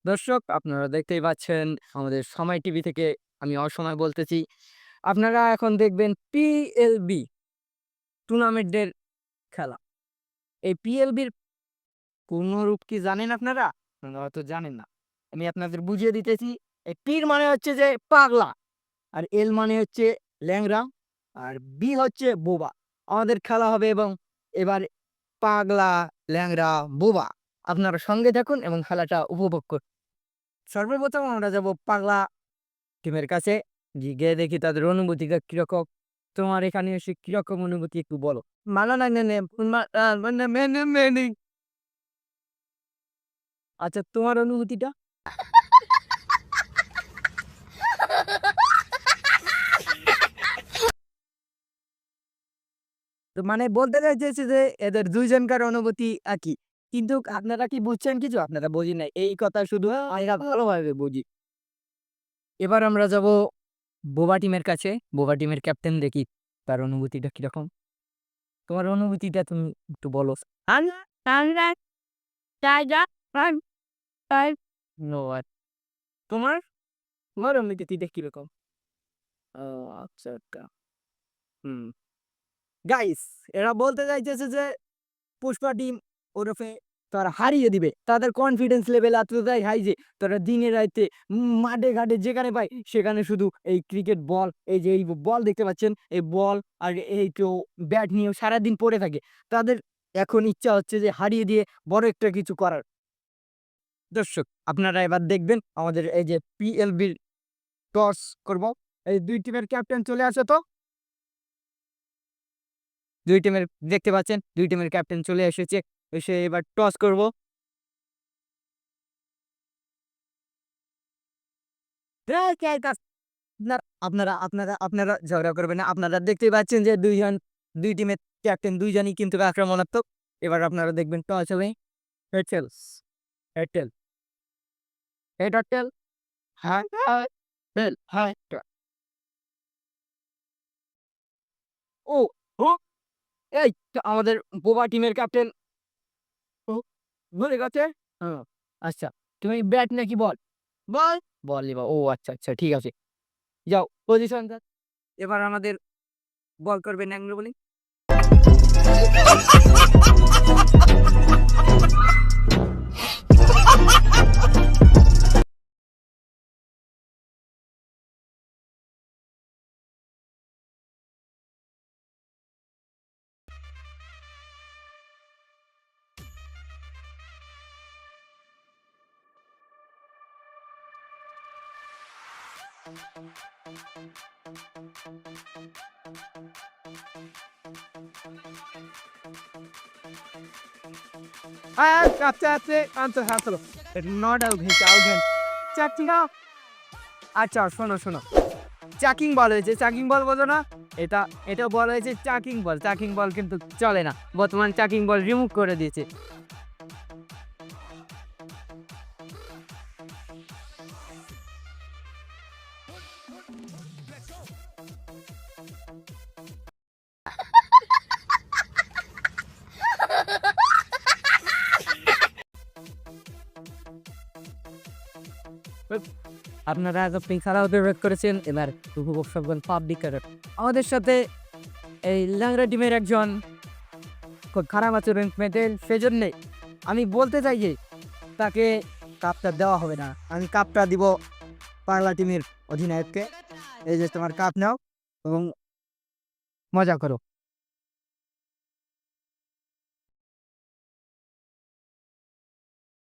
দর্শক আপনারা দেখতেই পাচ্ছেন আমাদের সময় টিভি থেকে আমি অসময় বলতেছি। আপনারা এখন দেখবেন পিএলবি টুর্নামেন্টের খেলা। এই পিএলবির পূর্ণরূপ কি জানেন আপনারা? আপনারা হয়তো জানেন না। আমি আপনাদের বুঝিয়ে দিতেছি। এই পির মানে হচ্ছে যে পাগলা, আর এল মানে হচ্ছে ল্যাংড়া, আর বি হচ্ছে বোবা। আমাদের খেলা হবে এবং এবার পাগলা, ল্যাংড়া, বোবা। আপনারা সঙ্গে থাকুন এবং খেলাটা উপভোগ করুন। সর্বপ্রথম আমরা যাব পাগলা টিমের কাছে, গিয়ে দেখি তাদের অনুভূতিটা কিরকম। তোমার এখানে এসে কিরকম অনুভূতি একটু বলো। মানা না নে নে মানে মেনে মেনে আচ্ছা, তোমার অনুভূতিটা? তো মানে বলতে চাইতেছি যে এদের দুইজনকার অনুভূতি একই। কিন্তু আপনারা কি বুঝছেন কিছু? আপনারা বুঝি নাই। এই কথা শুধু আমরা ভালোভাবে বুঝি। এবার আমরা যাব বোবা টিমের কাছে। বোবা টিমের ক্যাপ্টেন, দেখি তার অনুভূতিটা কিরকম। তোমার অনুভূতিটা তুমি একটু বলো। নো আর তোমার? তোমার অনুভূতিটা কিরকম? ও আচ্ছা, আচ্ছা। হুম। গাইস, এরা বলতে চাইতেছে যে পুষ্পা টিম ওরফে তারা হারিয়ে দিবে। তাদের কনফিডেন্স লেভেল এতটাই হাই যে তারা দিনে রাইতে মাঠে ঘাটে যেখানে পায় সেখানে শুধু এই ক্রিকেট বল, এই যে এই বল দেখতে পাচ্ছেন, এই বল আর এই তো ব্যাট নিয়ে সারাদিন পড়ে থাকে। তাদের এখন ইচ্ছা হচ্ছে যে হারিয়ে দিয়ে বড় একটা কিছু করার। দর্শক আপনারা এবার দেখবেন আমাদের এই যে পিএলবির টস করব। এই ২ টিমের ক্যাপ্টেন চলে আসে তো। ২ টিমের দেখতে পাচ্ছেন ২ টিমের ক্যাপ্টেন চলে এসেছে। এসে এবার টস করব। আপনার আপনারা আপনারা আপনারা ঝগড়া করবেন না। আপনারা দেখতেই পাচ্ছেন যে ২ জন ২ টিমের ক্যাপ্টেন ২ জনই কিন্তু আক্রমণাত্মক। এবার আপনারা দেখবেন টস হবে হেডসেলস, এয়ারটেল, এয়ারটেল, হ্যাঁ, হ্যাঁ, হেল, হ্যাঁ, ও, ও, এই তো আমাদের বোবা টিমের ক্যাপ্টেন ও ভুলে গেছে? ও আচ্ছা। তুমি ব্যাট নাকি বল? বল। বল নিবা। ও আচ্ছা, আচ্ছা ঠিক আছে। যাও পজিশন টা। এবার আমাদের বল করবে ন্যাংলো বোলিং। আচ্ছা, আচ্ছা, আচ্ছা, হাতলো। নট আউট হয়েছে, আউট হ্যান্ড। চাচিং না। আচ্ছা শোনো, শোনো। চাকিং বল হয়েছে, চাকিং বল বোঝো না? এটা এটা বল হয়েছে চাকিং বল। চাকিং বল কিন্তু চলে না। বর্তমান চাকিং বল রিমুভ করে দিয়েছে। আপনারা আপনি খেলা উপভোগ করেছেন। এবার উপভোগ করবেন পাবলিকের। আমাদের সাথে এই ল্যাংড়া টিমের একজন খুব খারাপ আচরণ মেয়েদের, সেজন্যে আমি বলতে চাই যে তাকে কাপটা দেওয়া হবে না। আমি কাপটা দিব পাগলা টিমের অধিনায়ককে। এই যে তোমার কাপ নাও এবং মজা করো।